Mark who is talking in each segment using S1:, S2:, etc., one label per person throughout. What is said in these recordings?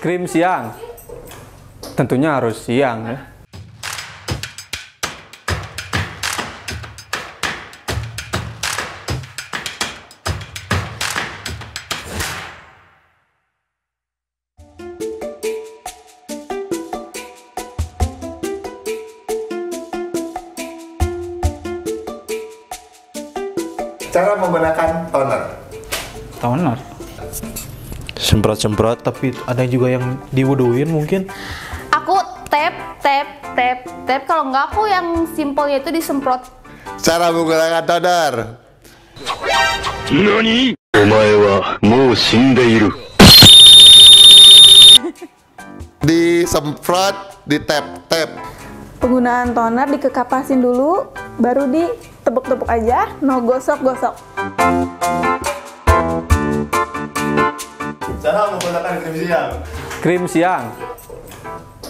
S1: Krim siang, tentunya harus siang ya.
S2: Cara menggunakan toner.
S3: Toner. Semprot-semprot, tapi ada juga yang diwuduin mungkin.
S4: Aku tap. Kalau nggak aku yang simpelnya itu disemprot.
S2: Cara menggunakan toner.
S5: Nani? Omae wa mou shindeiru.
S2: Disemprot, di tap.
S6: Penggunaan toner dikekapasin dulu, baru ditepuk-tepuk aja, no gosok-gosok.
S2: Cara menggunakan krim siang.
S1: Krim siang,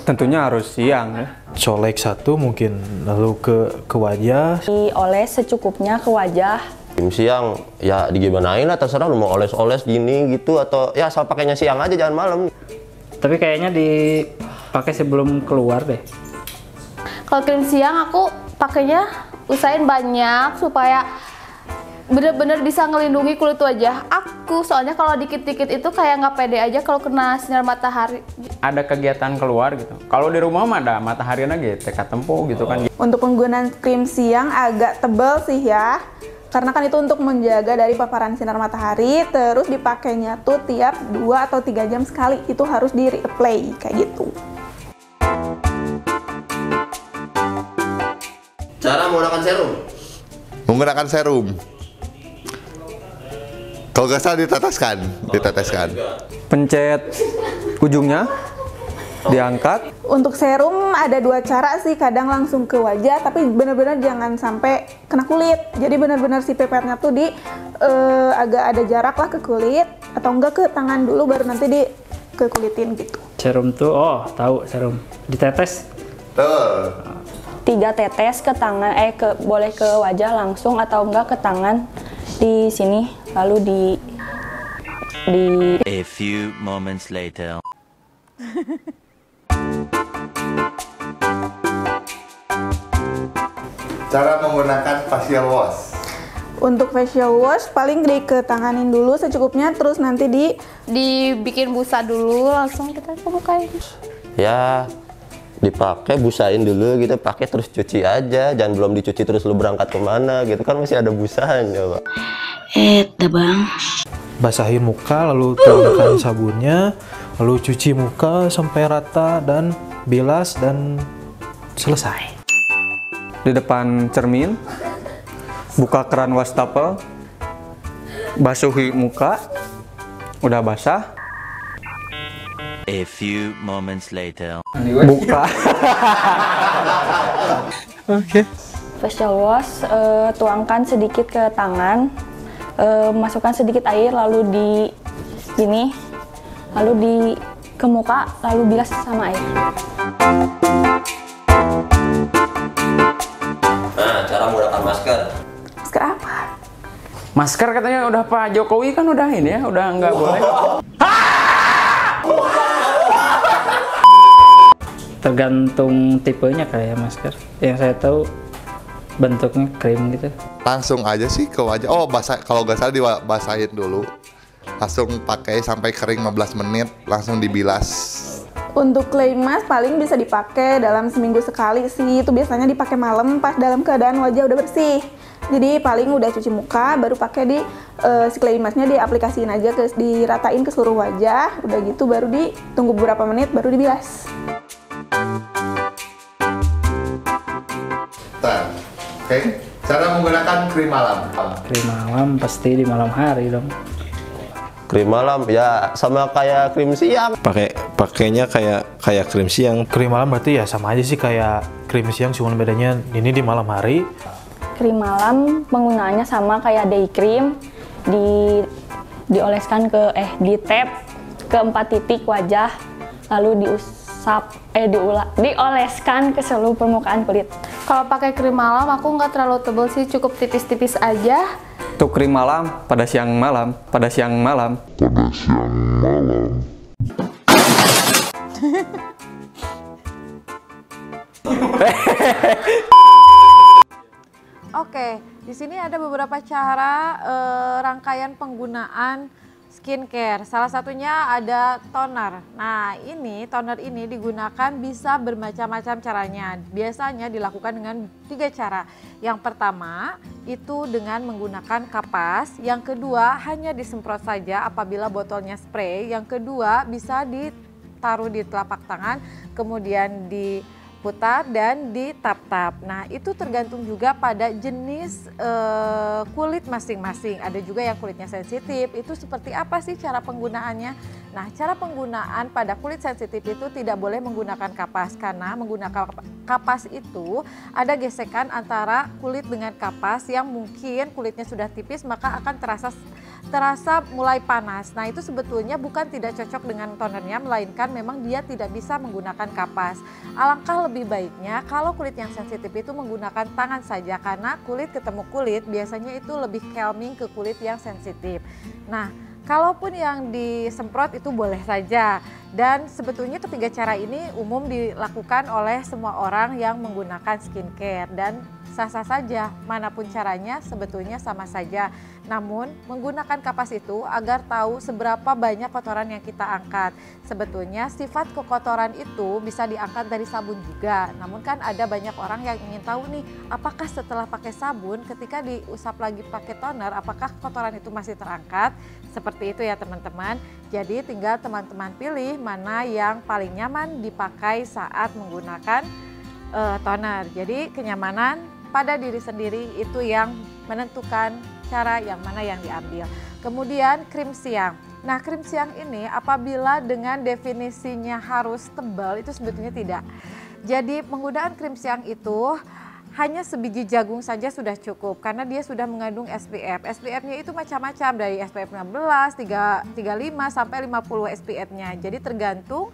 S1: tentunya harus siang ya.
S3: Colek satu mungkin, lalu ke wajah.
S7: Dioles secukupnya ke wajah.
S8: Krim siang ya digimanain lah, terserah lu mau oles-oles gini gitu, atau ya asal pakainya siang aja, jangan malam.
S9: Tapi kayaknya dipakai sebelum keluar deh.
S4: Kalau krim siang aku pakainya usahain banyak supaya bener-bener bisa ngelindungi kulit wajah aku. Soalnya kalau dikit-dikit itu kayak nggak pede aja kalau kena sinar matahari.
S9: Ada kegiatan keluar gitu. Kalau di rumah mah ada matahari lagi, teka tempo gitu kan.
S6: Untuk penggunaan krim siang agak tebal sih ya, karena kan itu untuk menjaga dari paparan sinar matahari. Terus dipakainya tuh tiap 2 atau 3 jam sekali, itu harus di reapply kayak gitu.
S8: Cara menggunakan serum.
S2: Menggunakan serum. Kalau nggak salah diteteskan.
S1: Pencet ujungnya, diangkat.
S6: Untuk serum ada 2 cara sih, kadang langsung ke wajah, tapi benar-benar jangan sampai kena kulit. Jadi benar-benar si pipetnya tuh agak ada jarak lah ke kulit, atau enggak ke tangan dulu baru nanti ke kulitin gitu.
S9: Serum tuh, tahu serum. Ditetes.
S2: Tuh.
S7: 3 tetes ke tangan, boleh ke wajah langsung atau enggak ke tangan di sini, lalu di
S5: A few moments later.
S2: Cara menggunakan facial wash.
S6: Untuk facial wash paling diketanganin dulu secukupnya, terus nanti
S4: Dibikin busa dulu, langsung kita ke mukain.
S8: Ya dipakai, busain dulu gitu, pakai terus cuci aja, jangan belum dicuci terus lu berangkat kemana gitu kan, masih ada busanya, Pak.
S7: Bang.
S3: Basahin muka, lalu tuangkan sabunnya, lalu cuci muka sampai rata dan bilas dan selesai.
S1: Di depan cermin, buka keran wastafel, basuhi muka, udah basah,
S5: A few moments later.
S1: buka. Oke.
S7: Facial wash, tuangkan sedikit ke tangan, masukkan sedikit air, lalu di sini, lalu ke muka, lalu bilas sama air.
S8: Nah, cara menggunakan masker.
S6: masker apa?
S9: Masker katanya udah Pak Jokowi kan udah ini ya, udah nggak boleh. Tergantung tipenya kayak masker. Yang saya tahu bentuknya krim gitu.
S2: Langsung aja sih ke wajah. Kalau nggak salah dibasahin dulu. Langsung pakai sampai kering 15 menit, langsung dibilas.
S6: Untuk clay mask paling bisa dipakai dalam seminggu sekali sih. Itu biasanya dipakai malam pas dalam keadaan wajah udah bersih. Jadi paling udah cuci muka, baru pakai si clay masknya diaplikasiin aja, diratain ke seluruh wajah. Udah gitu baru ditunggu beberapa menit, baru dibilas.
S2: Oke. Cara menggunakan krim malam.
S9: Krim malam pasti di malam hari dong.
S8: Krim malam ya sama kayak krim siang.
S3: Pakainya kayak krim siang. Krim malam berarti ya sama aja sih kayak krim siang, cuma bedanya ini di malam hari.
S7: Krim malam penggunaannya sama kayak day cream, dioleskan di tap ke 4 titik wajah, lalu dioleskan ke seluruh permukaan kulit.
S4: Kalau pakai krim malam aku nggak terlalu tebal sih, cukup tipis-tipis aja.
S1: Untuk krim malam pada siang malam.
S10: Oke, di sini ada beberapa cara rangkaian penggunaan skincare. Salah satunya ada toner. Nah, toner ini digunakan bisa bermacam-macam caranya. Biasanya dilakukan dengan 3 cara. Yang pertama itu dengan menggunakan kapas. Yang kedua hanya disemprot saja apabila botolnya spray. Yang kedua bisa ditaruh di telapak tangan, kemudian diputar dan ditap-tap. Nah, itu tergantung juga pada jenis kulit masing-masing. Ada juga yang kulitnya sensitif. Itu seperti apa sih cara penggunaannya? Nah, cara penggunaan pada kulit sensitif itu tidak boleh menggunakan kapas, karena menggunakan kapas itu ada gesekan antara kulit dengan kapas yang mungkin kulitnya sudah tipis, maka akan terasa mulai panas. Nah, itu sebetulnya bukan tidak cocok dengan tonernya, melainkan memang dia tidak bisa menggunakan kapas. Alangkah lebih baiknya kalau kulit yang sensitif itu menggunakan tangan saja, karena kulit ketemu kulit biasanya itu lebih calming ke kulit yang sensitif. Nah, kalaupun yang disemprot itu boleh saja, dan sebetulnya ketiga cara ini umum dilakukan oleh semua orang yang menggunakan skincare dan sah-sah saja, manapun caranya sebetulnya sama saja. Namun menggunakan kapas itu agar tahu seberapa banyak kotoran yang kita angkat. Sebetulnya sifat kekotoran itu bisa diangkat dari sabun juga. Namun kan ada banyak orang yang ingin tahu nih, apakah setelah pakai sabun ketika diusap lagi pakai toner, apakah kotoran itu masih terangkat? Seperti itu ya teman-teman. Jadi tinggal teman-teman pilih mana yang paling nyaman dipakai saat menggunakan toner. Jadi kenyamanan pada diri sendiri itu yang menentukan cara yang mana yang diambil. Kemudian krim siang. Nah, krim siang ini apabila dengan definisinya harus tebal itu sebetulnya tidak. Jadi penggunaan krim siang itu hanya sebiji jagung saja sudah cukup karena dia sudah mengandung SPF. SPF-nya itu macam-macam dari SPF 16, 35 sampai 50 SPF-nya. Jadi tergantung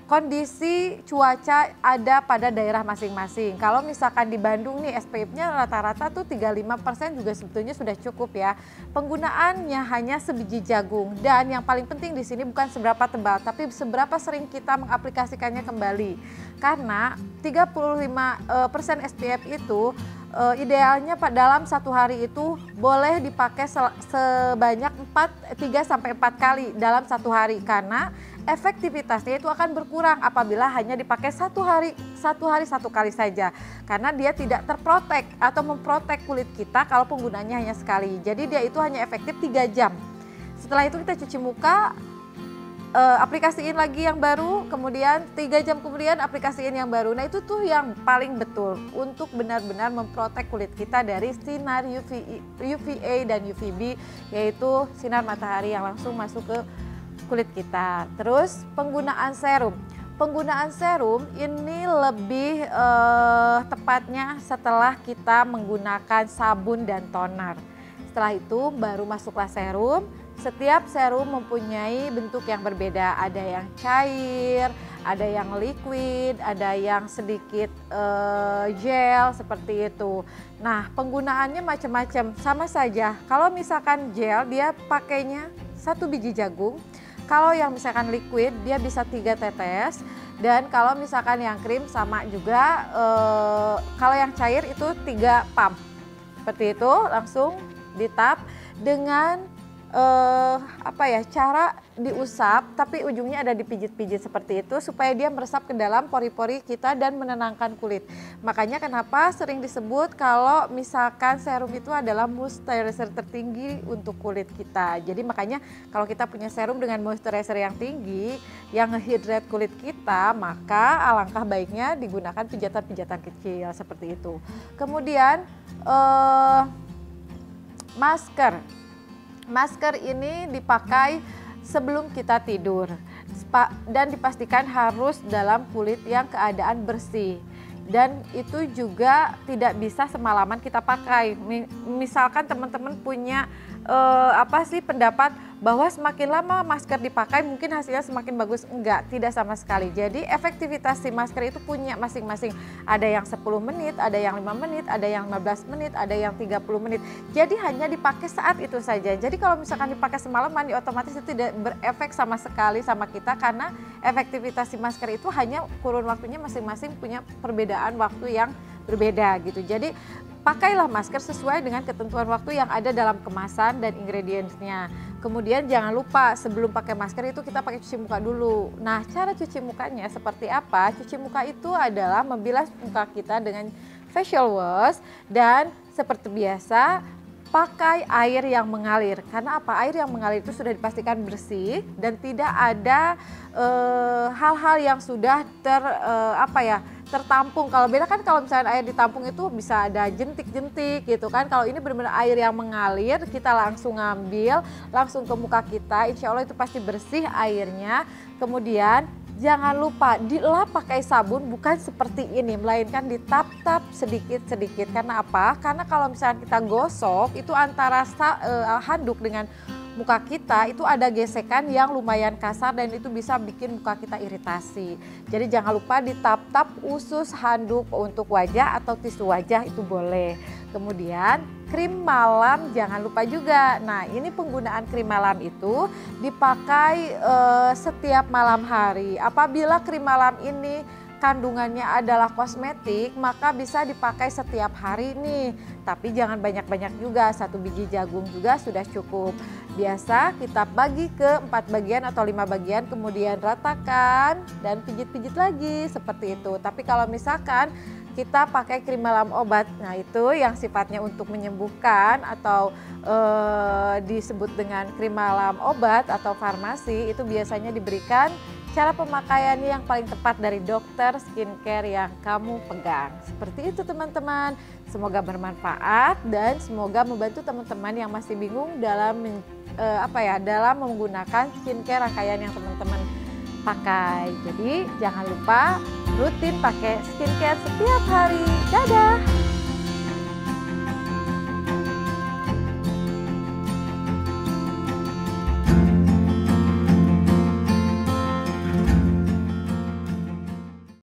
S10: kondisi cuaca ada pada daerah masing-masing. Kalau misalkan di Bandung nih SPF-nya rata-rata tuh 35% juga sebetulnya sudah cukup ya. Penggunaannya hanya sebiji jagung, dan yang paling penting di sini bukan seberapa tebal tapi seberapa sering kita mengaplikasikannya kembali. Karena 35% SPF itu idealnya dalam satu hari itu boleh dipakai sebanyak 3 sampai 4 kali dalam satu hari, karena efektivitasnya itu akan berkurang apabila hanya dipakai satu hari satu kali saja, karena dia tidak terprotek atau memprotek kulit kita kalau penggunaannya hanya sekali. Jadi dia itu hanya efektif 3 jam. Setelah itu kita cuci muka, aplikasiin lagi yang baru, kemudian 3 jam kemudian aplikasiin yang baru. Nah, itu tuh yang paling betul untuk benar-benar memprotek kulit kita dari sinar UVA dan UVB, yaitu sinar matahari yang langsung masuk ke kulit kita. Terus penggunaan serum. Penggunaan serum ini lebih tepatnya setelah kita menggunakan sabun dan toner. Setelah itu baru masuklah serum. Setiap serum mempunyai bentuk yang berbeda. Ada yang cair, ada yang liquid, ada yang sedikit gel seperti itu. Nah, penggunaannya macam-macam, sama saja. Kalau misalkan gel dia pakainya 1 biji jagung. Kalau yang misalkan liquid dia bisa 3 tetes, dan kalau misalkan yang krim sama juga. Kalau yang cair itu 3 pump. Seperti itu, langsung ditap dengan cara diusap tapi ujungnya ada dipijit-pijit seperti itu supaya dia meresap ke dalam pori-pori kita dan menenangkan kulit. Makanya kenapa sering disebut kalau misalkan serum itu adalah moisturizer tertinggi untuk kulit kita. Jadi makanya kalau kita punya serum dengan moisturizer yang tinggi yang ngehydrate kulit kita, maka alangkah baiknya digunakan pijatan-pijatan kecil seperti itu. Kemudian masker. Masker ini dipakai sebelum kita tidur dan dipastikan harus dalam kulit yang keadaan bersih, dan itu juga tidak bisa semalaman kita pakai. Misalkan teman-teman punya pendapat bahwa semakin lama masker dipakai mungkin hasilnya semakin bagus. Enggak, tidak sama sekali. Jadi efektivitas si masker itu punya masing-masing. Ada yang 10 menit, ada yang 5 menit, ada yang 15 menit, ada yang 30 menit. Jadi hanya dipakai saat itu saja. Jadi kalau misalkan dipakai semalaman, otomatis itu tidak berefek sama sekali sama kita karena efektivitas si masker itu hanya kurun waktunya masing-masing punya perbedaan waktu yang berbeda gitu. Jadi pakailah masker sesuai dengan ketentuan waktu yang ada dalam kemasan dan ingredientsnya. Kemudian jangan lupa sebelum pakai masker itu kita pakai cuci muka dulu. Nah, cara cuci mukanya seperti apa? Cuci muka itu adalah membilas muka kita dengan facial wash dan seperti biasa pakai air yang mengalir. Karena apa? Air yang mengalir itu sudah dipastikan bersih dan tidak ada hal-hal yang sudah tertampung. Kalau beda kan kalau misalnya air ditampung itu bisa ada jentik-jentik gitu kan. Kalau ini benar-benar air yang mengalir, kita langsung ngambil, langsung ke muka kita. Insya Allah itu pasti bersih airnya. Kemudian jangan lupa dilap pakai sabun, bukan seperti ini, melainkan ditap-tap sedikit-sedikit. Karena apa? Karena kalau misalnya kita gosok itu antara handuk dengan muka kita itu ada gesekan yang lumayan kasar dan itu bisa bikin muka kita iritasi. Jadi jangan lupa ditap-tap usus handuk untuk wajah atau tisu wajah itu boleh. Kemudian krim malam jangan lupa juga. Nah, ini penggunaan krim malam itu dipakai setiap malam hari. Apabila krim malam ini kandungannya adalah kosmetik, maka bisa dipakai setiap hari nih. Tapi jangan banyak-banyak juga, 1 biji jagung juga sudah cukup. Biasa kita bagi ke 4 bagian atau 5 bagian, kemudian ratakan dan pijit-pijit lagi seperti itu. Tapi kalau misalkan kita pakai krim malam obat, nah itu yang sifatnya untuk menyembuhkan atau disebut dengan krim malam obat atau farmasi, itu biasanya diberikan cara pemakaian yang paling tepat dari dokter skincare yang kamu pegang. Seperti itu teman-teman. Semoga bermanfaat dan semoga membantu teman-teman yang masih bingung dalam dalam menggunakan skincare rangkaian yang teman-teman pakai. Jadi jangan lupa rutin pakai skincare setiap hari. Dadah!